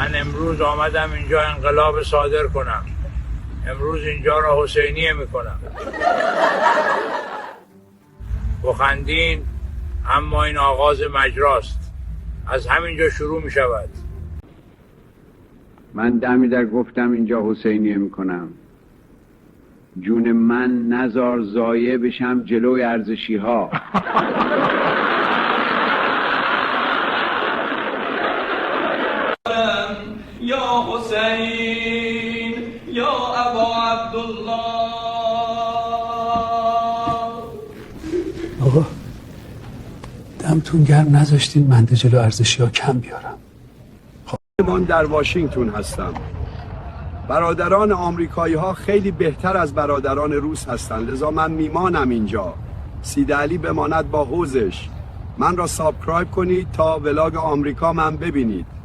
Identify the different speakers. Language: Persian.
Speaker 1: من امروز آمدم اینجا انقلاب صادر کنم. امروز اینجا را حسینیه میکنم. بخندین، اما این آغاز مجراست. از همینجا شروع می شود.
Speaker 2: من دمی در گفتم اینجا حسینیه میکنم. جون من نزار ضایع بشم جلوی ارزشی ها.
Speaker 3: یا حسین یا ابا عبدالله.
Speaker 4: آقا دمتون گرم نذاشتین من جلو ارزشی ها کم بیارم.
Speaker 5: من در واشنگتن هستم. برادران آمریکایی ها خیلی بهتر از برادران روس هستند، لذا من میمانم اینجا. سید علی بماند با حوزش. من را سابسکرایب کنید تا ولاگ آمریکا من ببینید.